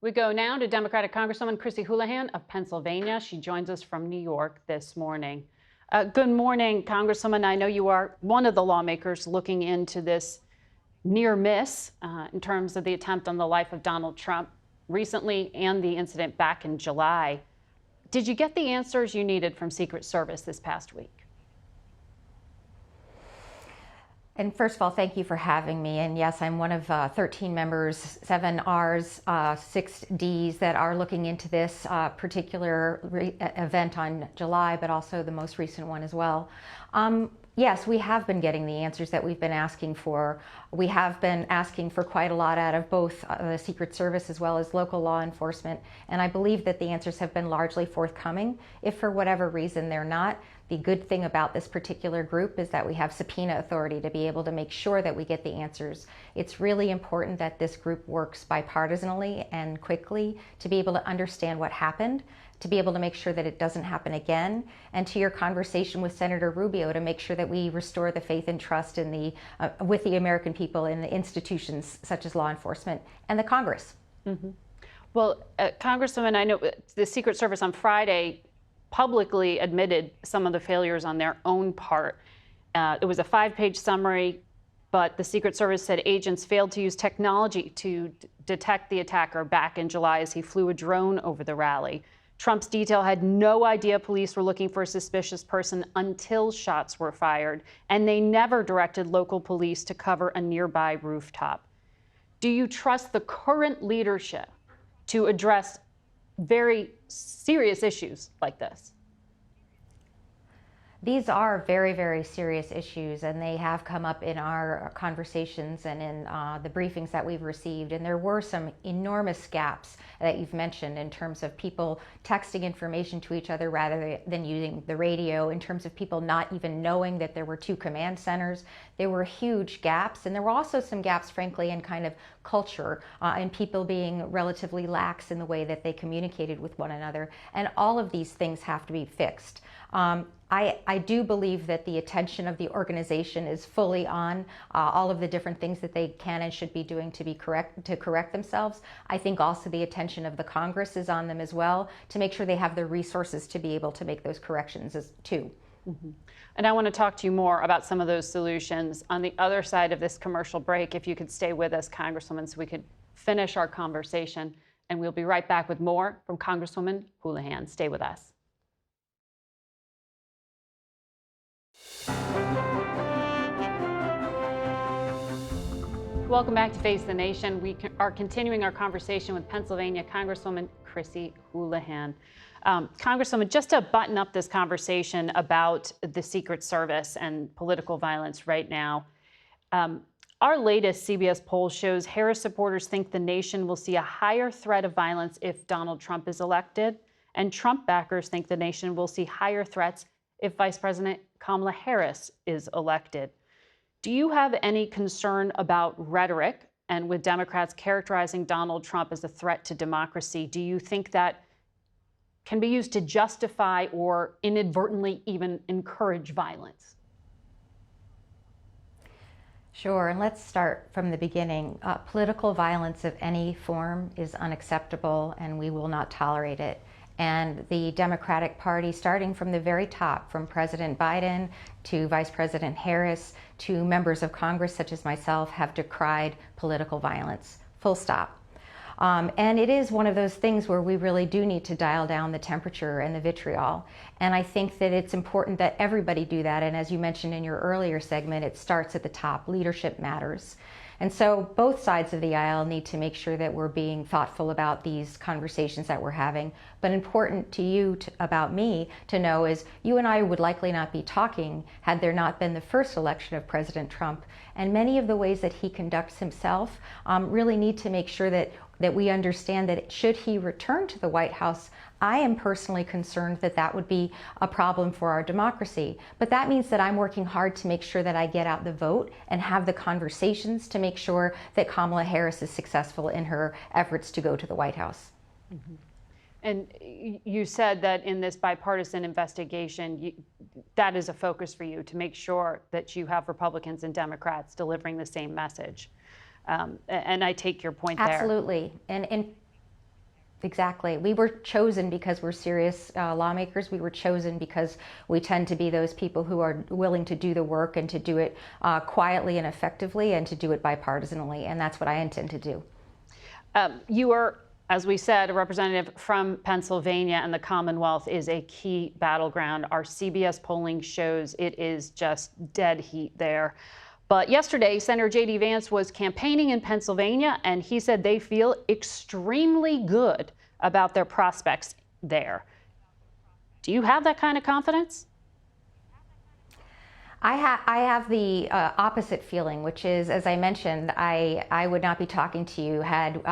We go now to Democratic Congresswoman Chrissy Houlahan of Pennsylvania. She joins us from New York this morning. Good morning, Congresswoman. I know you are one of the lawmakers looking into this near miss in terms of the attempt on the life of Donald Trump recently and the incident back in July. Did you get the answers you needed from Secret Service this past week? And first of all, thank you for having me. And yes, I'm one of 13 members, 7 Rs, 6 Ds that are looking into this particular event on July, but also the most recent one as well. Yes, we have been getting the answers that we've been asking for. We have been asking for quite a lot out of both the Secret Service as well as local law enforcement. And I believe that the answers have been largely forthcoming. If for whatever reason they're not, the good thing about this particular group is that we have subpoena authority to be able to make sure that we get the answers. It's really important that this group works bipartisanly and quickly to be able to understand what happened, to be able to make sure that it doesn't happen again, and to your conversation with Senator Rubio to make sure that we restore the faith and trust in with the American people in the institutions such as law enforcement and the Congress. Mm-hmm. Well, Congresswoman, I know the Secret Service on Friday publicly admitted some of the failures on their own part. It was a 5-page summary, but the Secret Service said agents failed to use technology to detect the attacker back in July as he flew a drone over the rally. Trump's detail had no idea police were looking for a suspicious person until shots were fired, and they never directed local police to cover a nearby rooftop. Do you trust the current leadership to address very serious issues like this? These are very, very serious issues, and they have come up in our conversations and in the briefings that we've received. And there were some enormous gaps that you've mentioned in terms of people texting information to each other rather than using the radio, in terms of people not even knowing that there were 2 command centers. There were huge gaps, and there were also some gaps, frankly, in kind of culture and people being relatively lax in the way that they communicated with one another. And all of these things have to be fixed. I do believe that the attention of the organization is fully on all of the different things that they can and should be doing to correct themselves. I think also the attention of the Congress is on them as well to make sure they have the resources to be able to make those corrections too. Mm-hmm. And I want to talk to you more about some of those solutions on the other side of this commercial break. If you could stay with us, Congresswoman, so we could finish our conversation. And we'll be right back with more from Congresswoman Houlahan. Stay with us. Welcome back to Face the Nation. We are continuing our conversation with Pennsylvania Congresswoman Chrissy Houlahan. Congresswoman, just to button up this conversation about the Secret Service and political violence right now, our latest CBS poll shows Harris supporters think the nation will see a higher threat of violence if Donald Trump is elected, and Trump backers think the nation will see higher threats if Vice President Kamala Harris is elected. Do you have any concern about rhetoric, and with Democrats characterizing Donald Trump as a threat to democracy, do you think that can be used to justify or inadvertently even encourage violence? Sure, and let's start from the beginning. Political violence of any form is unacceptable, and we will not tolerate it. And the Democratic Party, starting from the very top, from President Biden to Vice President Harris to members of Congress such as myself, have decried political violence, full stop. And it is one of those things where we really do need to dial down the temperature and the vitriol. And I think that it's important that everybody do that. And as you mentioned in your earlier segment, it starts at the top. Leadership matters. And so both sides of the aisle need to make sure that we're being thoughtful about these conversations that we're having. But important to you, about me, to know is you and I would likely not be talking had there not been the first election of President Trump. And many of the ways that he conducts himself really need to make sure that we understand that should he return to the White House, I am personally concerned that that would be a problem for our democracy. But that means that I'm working hard to make sure that I get out the vote and have the conversations to make sure that Kamala Harris is successful in her efforts to go to the White House. Mm-hmm. And you said that in this bipartisan investigation, that is a focus for you, to make sure that you have Republicans and Democrats delivering the same message. And I take your point there. Absolutely. And Exactly. We were chosen because we're serious lawmakers. We were chosen because we tend to be those people who are willing to do the work and to do it quietly and effectively and to do it bipartisanly. And that's what I intend to do. You are, as we said, a representative from Pennsylvania, and the Commonwealth is a key battleground. Our CBS polling shows it is just dead heat there. But yesterday, Senator J.D. Vance was campaigning in Pennsylvania, and he said they feel extremely good about their prospects there. Do you have that kind of confidence? I have the opposite feeling, which is, as I mentioned, I would not be talking to you had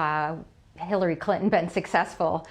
Hillary Clinton been successful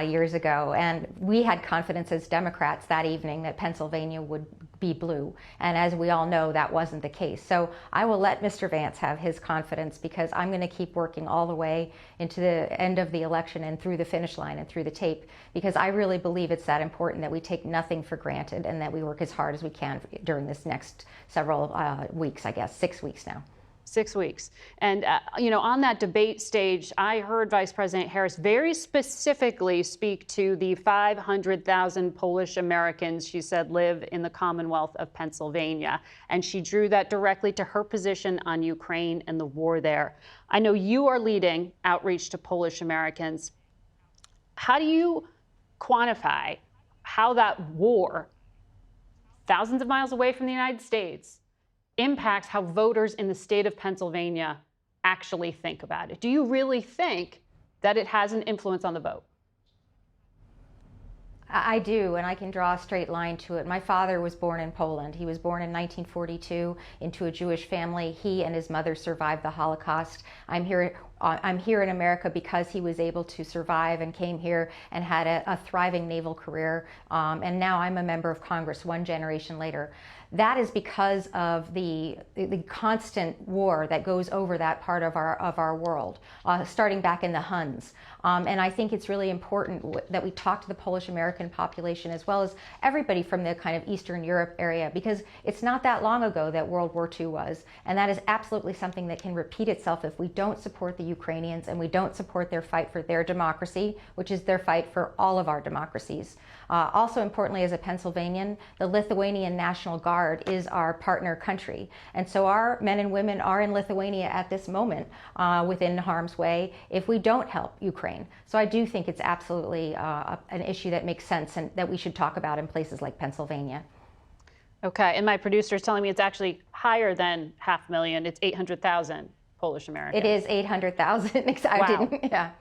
years ago. And we had confidence as Democrats that evening that Pennsylvania would be blue. And as we all know, that wasn't the case. So I will let Mr. Vance have his confidence, because I'm going to keep working all the way into the end of the election and through the finish line and through the tape, because I really believe it's that important that we take nothing for granted and that we work as hard as we can during this next several weeks, I guess, 6 weeks now. 6 weeks. And, on that debate stage, I heard Vice President Harris very specifically speak to the 500,000 Polish Americans she said live in the Commonwealth of Pennsylvania. And she drew that directly to her position on Ukraine and the war there. I know you are leading outreach to Polish Americans. How do you quantify how that war, thousands of miles away from the United States, impacts how voters in the state of Pennsylvania actually think about it? Do you really think that it has an influence on the vote? I do, and I can draw a straight line to it. My father was born in Poland. He was born in 1942 into a Jewish family. He and his mother survived the Holocaust. I'm here in America because he was able to survive and came here and had a thriving naval career. And now I'm a member of Congress 1 generation later. That is because of the constant war that goes over that part of our world, starting back in the Huns. And I think it's really important that we talk to the Polish American population as well as everybody from the kind of Eastern Europe area, because it's not that long ago that World War II was. And that is absolutely something that can repeat itself if we don't support the Ukrainians and we don't support their fight for their democracy, which is their fight for all of our democracies. Also importantly, as a Pennsylvanian, the Lithuanian National Guard is our partner country. And so our men and women are in Lithuania at this moment within harm's way if we don't help Ukraine. So I do think it's absolutely an issue that makes sense and that we should talk about in places like Pennsylvania. Okay, and my producer is telling me it's actually higher than 500,000. It's 800,000 Polish Americans. It is 800,000. Wow. Yeah.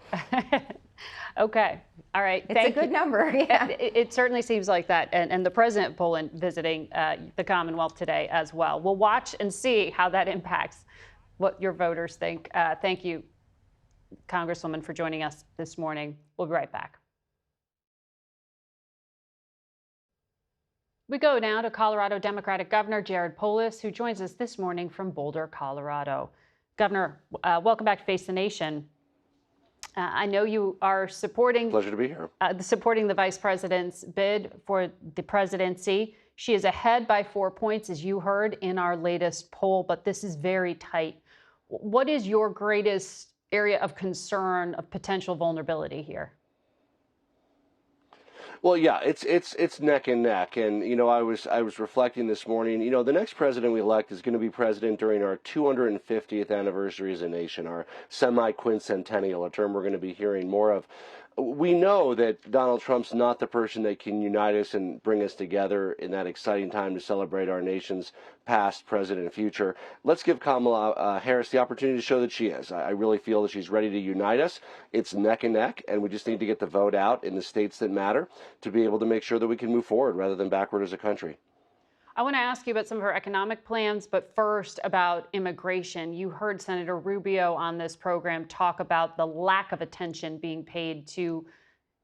Okay. All right. It's a good number. Yeah. It certainly seems like that. And the president of Poland visiting the Commonwealth today as well. We'll watch and see how that impacts what your voters think. Thank you, Congresswoman, for joining us this morning. We'll be right back. We go now to Colorado Democratic Governor Jared Polis, who joins us this morning from Boulder, Colorado. Governor, welcome back to Face the Nation. I know you are supporting. Pleasure to be here. Supporting the vice president's bid for the presidency. She is ahead by 4 points, as you heard in our latest poll, but this is very tight. What is your greatest area of concern, of potential vulnerability here? Well, yeah, it's neck and neck, and I was reflecting this morning. The next president we elect is going to be president during our 250th anniversary as a nation, our semi-quincentennial, a term we're going to be hearing more of. We know that Donald Trump's not the person that can unite us and bring us together in that exciting time to celebrate our nation's past, present, and future. Let's give Kamala Harris the opportunity to show that she is. I really feel that she's ready to unite us. It's neck and neck, and we just need to get the vote out in the states that matter to be able to make sure that we can move forward rather than backward as a country. I want to ask you about some of her economic plans, but first about immigration. You heard Senator Rubio on this program talk about the lack of attention being paid to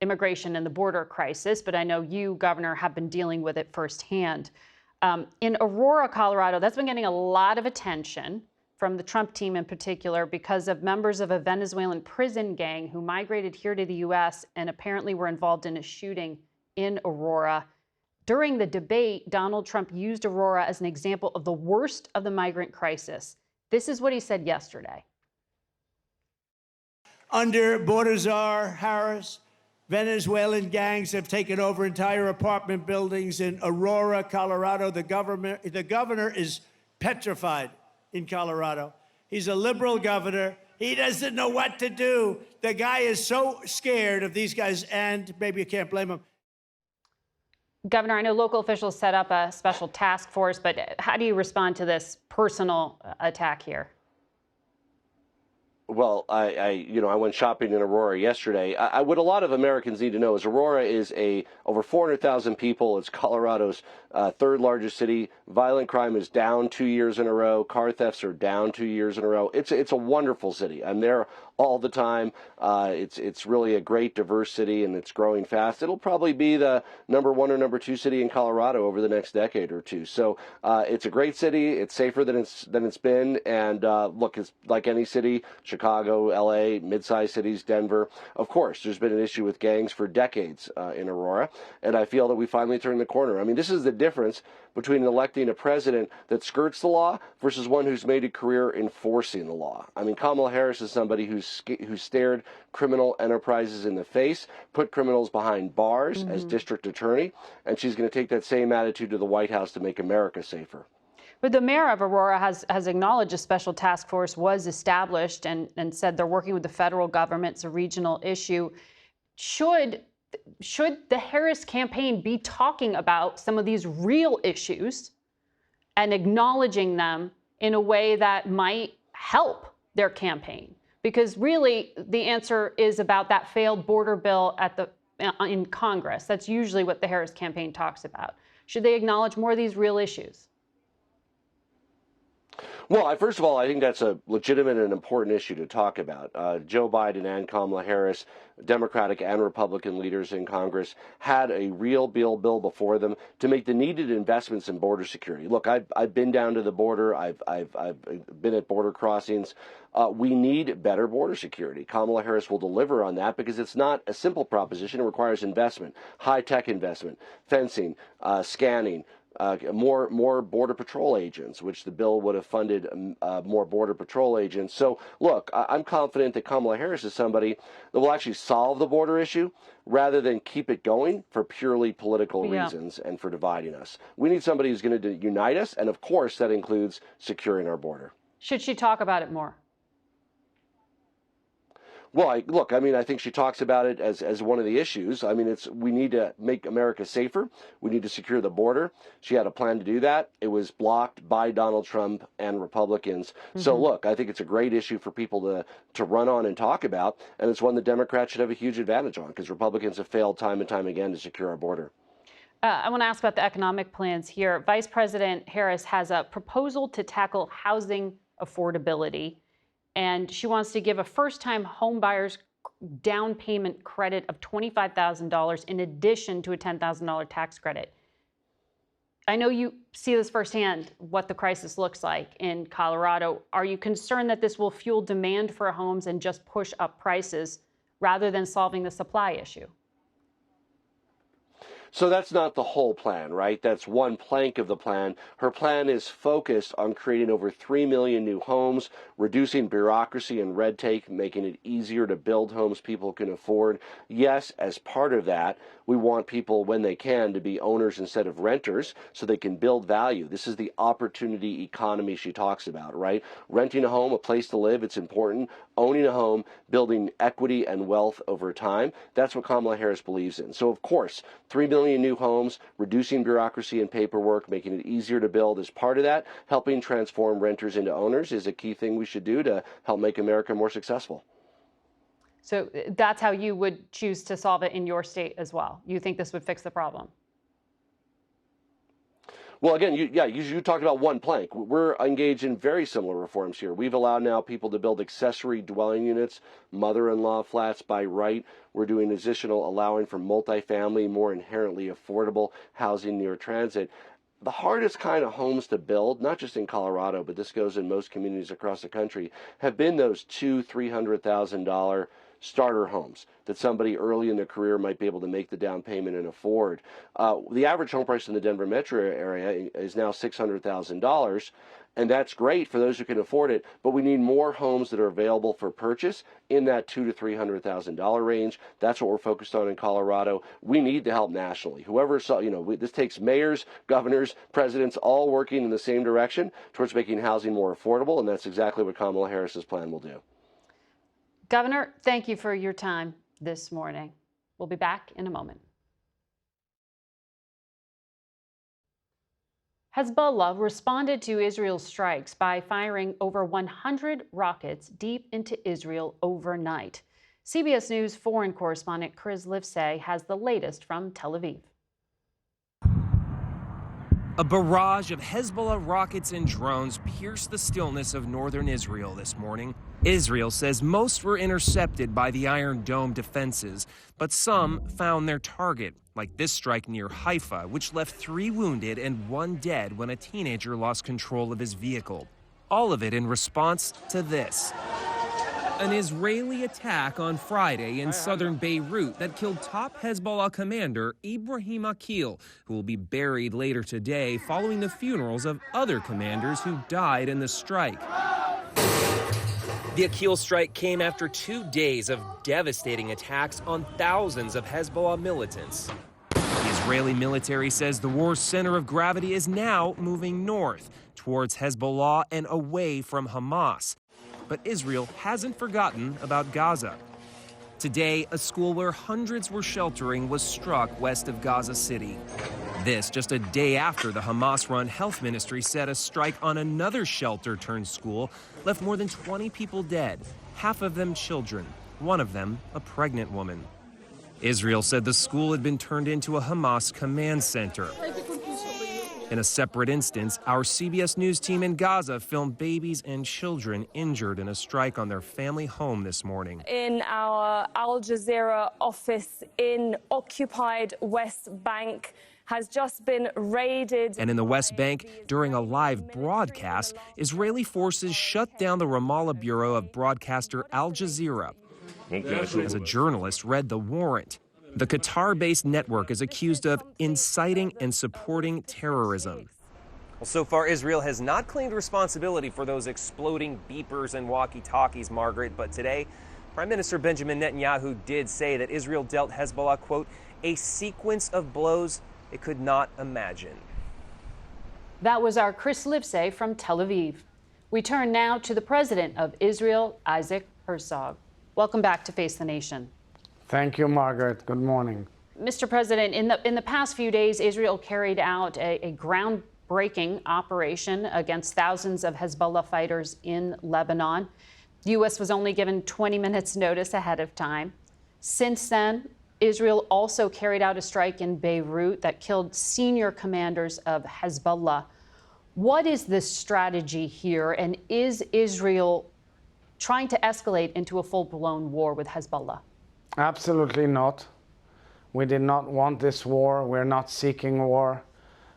immigration and the border crisis, but I know you, Governor, have been dealing with it firsthand. In Aurora, Colorado, that's been getting a lot of attention from the Trump team in particular because of members of a Venezuelan prison gang who migrated here to the U.S. and apparently were involved in a shooting in Aurora. During the debate, Donald Trump used Aurora as an example of the worst of the migrant crisis. This is what he said yesterday. Under Border Czar Harris, Venezuelan gangs have taken over entire apartment buildings in Aurora, Colorado. The governor is petrified in Colorado. He's a liberal governor. He doesn't know what to do. The guy is so scared of these guys, and maybe you can't blame him. Governor, I know local officials set up a special task force, but how do you respond to this personal attack here? Well, I went shopping in Aurora yesterday. What a lot of Americans need to know is Aurora is over 400,000 people. It's Colorado's third largest city. Violent crime is down 2 years in a row. Car thefts are down 2 years in a row. It's a wonderful city. I'm there all the time. It's really a great, diverse city, and it's growing fast. It'll probably be the number 1 or number 2 city in Colorado over the next decade or two. So it's a great city. It's safer than it's been. And look, it's like any city. Chicago, LA, mid-sized cities, Denver. Of course, there's been an issue with gangs for decades in Aurora, and I feel that we finally turned the corner. I mean, this is the difference between electing a president that skirts the law versus one who's made a career enforcing the law. I mean, Kamala Harris is somebody who stared criminal enterprises in the face, put criminals behind bars as district attorney, and she's going to take that same attitude to the White House to make America safer. But the mayor of Aurora has acknowledged a special task force was established and said they're working with the federal government. It's a regional issue. Should the Harris campaign be talking about some of these real issues and acknowledging them in a way that might help their campaign? Because really, the answer is about that failed border bill in Congress. That's usually what the Harris campaign talks about. Should they acknowledge more of these real issues? Well, first of all, I think that's a legitimate and important issue to talk about. Joe Biden and Kamala Harris, Democratic and Republican leaders in Congress, had a real bill before them to make the needed investments in border security. Look, I've been down to the border. I've been at border crossings. We need better border security. Kamala Harris will deliver on that because it's not a simple proposition. It requires investment, high-tech investment, fencing, scanning, more Border Patrol agents, which the bill would have funded more Border Patrol agents. So, look, I'm confident that Kamala Harris is somebody that will actually solve the border issue rather than keep it going for purely political reasons and for dividing us. We need somebody who's going to unite us, and of course that includes securing our border. Should she talk about it more? Well, I think she talks about it as one of the issues. I mean, we need to make America safer. We need to secure the border. She had a plan to do that. It was blocked by Donald Trump and Republicans. So, look, I think it's a great issue for people to run on and talk about, and it's one the Democrats should have a huge advantage on because Republicans have failed time and time again to secure our border. I want to ask about the economic plans here. Vice President Harris has a proposal to tackle housing affordability, and she wants to give a first-time home buyer's down payment credit of $25,000 in addition to a $10,000 tax credit. I know you see this firsthand, what the crisis looks like in Colorado. Are you concerned that this will fuel demand for homes and just push up prices rather than solving the supply issue? So that's not the whole plan, right? That's one plank of the plan. Her plan is focused on creating over 3 million new homes, reducing bureaucracy and red tape, making it easier to build homes people can afford. Yes, as part of that, we want people, when they can, to be owners instead of renters so they can build value. This is the opportunity economy she talks about, right? Renting a home, a place to live, it's important. Owning a home, building equity and wealth over time. That's what Kamala Harris believes in. So, of course, 3 million new homes, reducing bureaucracy and paperwork, making it easier to build is part of that. Helping transform renters into owners is a key thing we should do to help make America more successful. So that's how you would choose to solve it in your state as well. You think this would fix the problem? Well, again, you talked about one plank. We're engaged in very similar reforms here. We've allowed now people to build accessory dwelling units, mother-in-law flats by right. We're doing additional allowing for multifamily, more inherently affordable housing near transit. The hardest kind of homes to build, not just in Colorado, but this goes in most communities across the country, have been those $200,000-$300,000 starter homes that somebody early in their career might be able to make the down payment and afford. The average home price in the Denver metro area is now $600,000. And that's great for those who can afford it, but we need more homes that are available for purchase in that $200,000 to $300,000 range. That's what we're focused on in Colorado. We need the help nationally. Whoever saw, this takes mayors, governors, presidents, all working in the same direction towards making housing more affordable, and that's exactly what Kamala Harris's plan will do. Governor, thank you for your time this morning. We'll be back in a moment. Hezbollah responded to Israel's strikes by firing over 100 rockets deep into Israel overnight. CBS News foreign correspondent Chrissy Houlahan has the latest from Tel Aviv. A barrage of Hezbollah rockets and drones pierced the stillness of northern Israel this morning. Israel says most were intercepted by the Iron Dome defenses, but some found their target, like this strike near Haifa, which left 3 wounded and 1 dead when a teenager lost control of his vehicle. All of it in response to this. An Israeli attack on Friday in southern Beirut that killed top Hezbollah commander Ibrahim Akil, who will be buried later today following the funerals of other commanders who died in the strike. The Akil strike came after 2 days of devastating attacks on thousands of Hezbollah militants. The Israeli military says the war's center of gravity is now moving north, towards Hezbollah and away from Hamas. But Israel hasn't forgotten about Gaza. Today, a school where hundreds were sheltering was struck west of Gaza City. This just a day after the Hamas-run health ministry said a strike on another shelter-turned-school left more than 20 people dead, half of them children, one of them a pregnant woman. Israel said the school had been turned into a Hamas command center. In a separate instance, our CBS News team in Gaza filmed babies and children injured in a strike on their family home this morning. In our Al Jazeera office in occupied West Bank has just been raided. And in the West Bank, during a live broadcast, Israeli forces shut down the Ramallah bureau of broadcaster Al Jazeera as a journalist read the warrant. The Qatar-based network is accused of inciting and supporting terrorism. Well, so far, Israel has not claimed responsibility for those exploding beepers and walkie-talkies, Margaret. But today, Prime Minister Benjamin Netanyahu did say that Israel dealt Hezbollah, quote, a sequence of blows it could not imagine. That was our Chrissy Houlahan from Tel Aviv. We turn now to the president of Israel, Isaac Herzog. Welcome back to Face the Nation. Thank you, Margaret. Good morning. Mr. President, in the past few days, Israel carried out a groundbreaking operation against thousands of Hezbollah fighters in Lebanon. The U.S. was only given 20 minutes notice ahead of time. Since then, Israel also carried out a strike in Beirut that killed senior commanders of Hezbollah. What is the strategy here, and is Israel trying to escalate into a full-blown war with Hezbollah? Absolutely not. We did not want this war. We're not seeking war.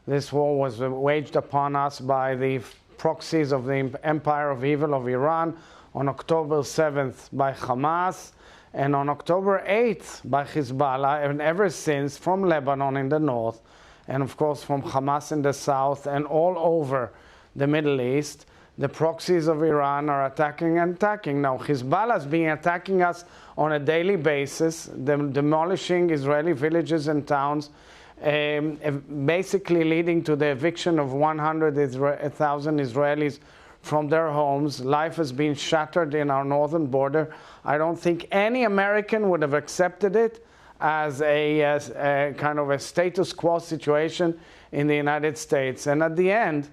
This war was waged upon us by the proxies of the empire of evil of Iran on October 7th by Hamas, and on October 8th by Hezbollah, and ever since from Lebanon in the north, and of course from Hamas in the south, and all over the Middle East. The proxies of Iran are attacking and attacking. Now, Hezbollah has been attacking us on a daily basis, demolishing Israeli villages and towns, basically leading to the eviction of 100,000 Israelis from their homes. Life has been shattered in our northern border. I don't think any American would have accepted it as a kind of a status quo situation in the United States. And at the end,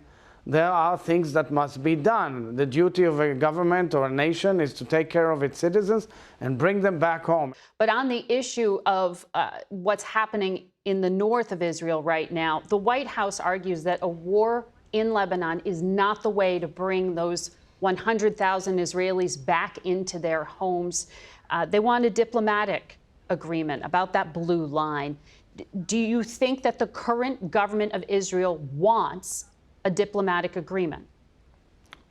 there are things that must be done. The duty of a government or a nation is to take care of its citizens and bring them back home. But on the issue of what's happening in the north of Israel right now, the White House argues that a war in Lebanon is not the way to bring those 100,000 Israelis back into their homes. They want a diplomatic agreement about that blue line. Do you think that the current government of Israel wants a diplomatic agreement?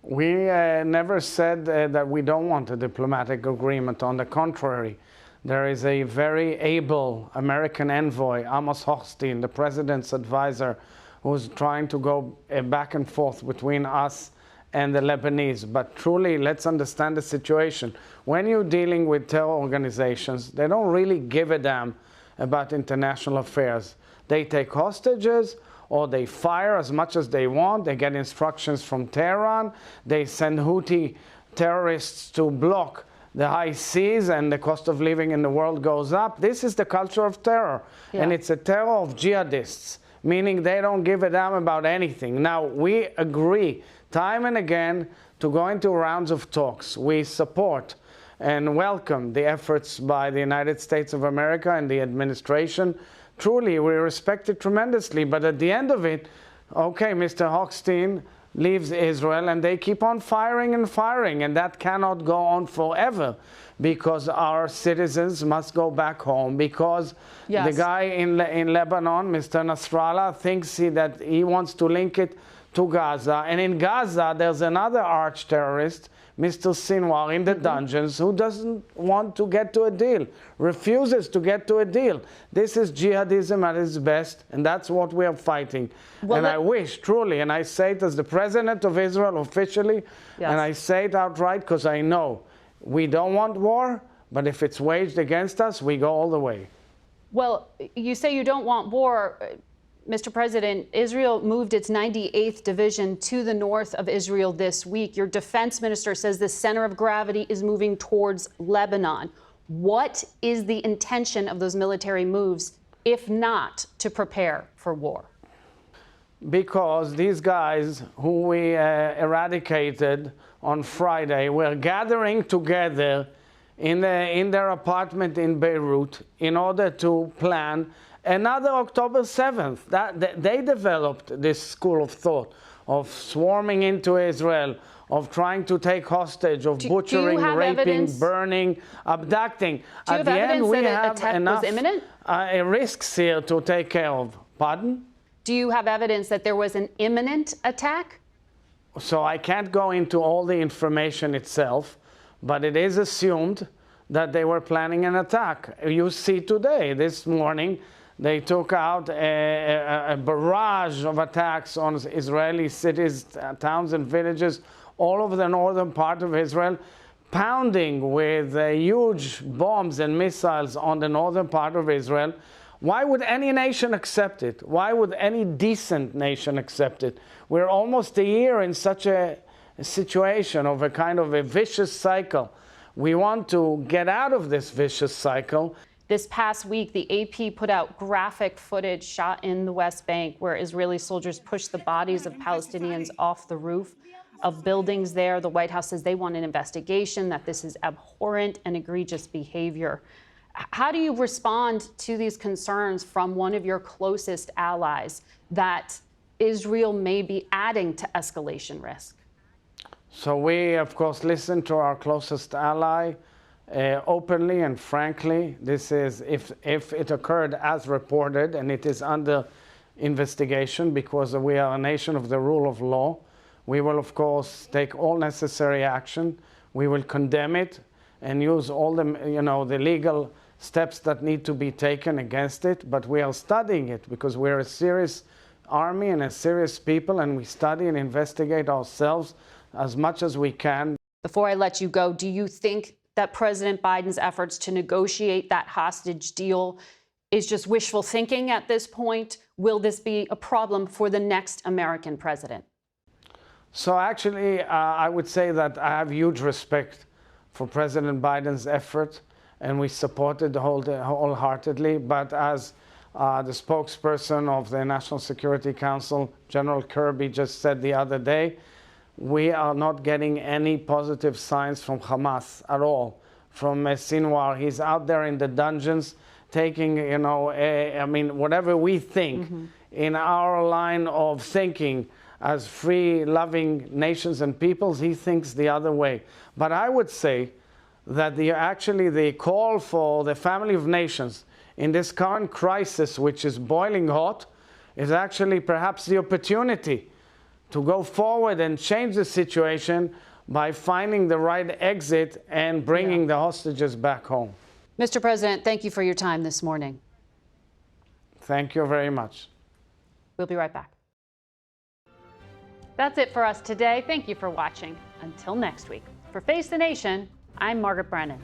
We never said that we don't want a diplomatic agreement. On the contrary, there is a very able American envoy, Amos Hochstein, the president's advisor, who's trying to go back and forth between us and the Lebanese. But truly, let's understand the situation. When you're dealing with terror organizations, they don't really give a damn about international affairs. They take hostages, or they fire as much as they want. They get instructions from Tehran. They send Houthi terrorists to block the high seas, and the cost of living in the world goes up. This is the culture of terror. Yeah. And it's a terror of jihadists, meaning they don't give a damn about anything. Now, we agree time and again to go into rounds of talks. We support and welcome the efforts by the United States of America and the administration. Truly, we respect it tremendously, but at the end of it, okay, Mr. Hochstein leaves Israel and they keep on firing and firing, and that cannot go on forever because our citizens must go back home, because Yes. the guy in Lebanon, Mr. Nasrallah, thinks that he wants to link it to Gaza, and in Gaza there's another arch-terrorist, Mr. Sinwar, in the dungeons, who doesn't want to get to a deal, refuses to get to a deal. This is jihadism at its best, and that's what we are fighting. Well, and I wish, truly, and I say it as the president of Israel officially, Yes. and I say it outright because I know we don't want war, but if it's waged against us, we go all the way. Well, you say you don't want war. Mr. President, Israel moved its 98th Division to the north of Israel this week. Your defense minister says the center of gravity is moving towards Lebanon. What is the intention of those military moves, if not to prepare for war? Because these guys who we eradicated on Friday were gathering together in their apartment in Beirut in order to plan another October 7th. They developed this school of thought of swarming into Israel, of trying to take hostage, of butchering, raping, burning, abducting. Do you have evidence that an attack was imminent? Risks here to take care of. Pardon? Do you have evidence that there was an imminent attack? So I can't go into all the information itself, but it is assumed that they were planning an attack. You see today, this morning, they took out a barrage of attacks on Israeli cities, towns and villages all over the northern part of Israel, pounding with huge bombs and missiles on the northern part of Israel. Why would any nation accept it? Why would any decent nation accept it? We're almost a year in such a situation of a kind of a vicious cycle. We want to get out of this vicious cycle. This past week, the AP put out graphic footage shot in the West Bank where Israeli soldiers pushed the bodies of Palestinians off the roof of buildings there. The White House says they want an investigation, that this is abhorrent and egregious behavior. How do you respond to these concerns from one of your closest allies that Israel may be adding to escalation risk? So we, of course, listen to our closest ally openly and frankly. This is, if it occurred as reported, and it is under investigation because we are a nation of the rule of law, we will, of course, take all necessary action. We will condemn it and use all the, the legal steps that need to be taken against it. But we are studying it because we're a serious army and a serious people, and we study and investigate ourselves as much as we can. Before I let you go, do you think that President Biden's efforts to negotiate that hostage deal is just wishful thinking at this point? Will this be a problem for the next American president? So actually, I would say that I have huge respect for President Biden's effort, and we support it wholeheartedly. But as the spokesperson of the National Security Council, General Kirby, just said the other day, we are not getting any positive signs from Hamas at all, from Sinwar. He's out there in the dungeons taking, whatever we think in our line of thinking as free, loving nations and peoples, he thinks the other way. But I would say that the call for the family of nations in this current crisis, which is boiling hot, is actually perhaps the opportunity to go forward and change the situation by finding the right exit and bringing the hostages back home. Mr. President, thank you for your time this morning. Thank you very much. We'll be right back. That's it for us today. Thank you for watching. Until next week. For Face the Nation, I'm Margaret Brennan.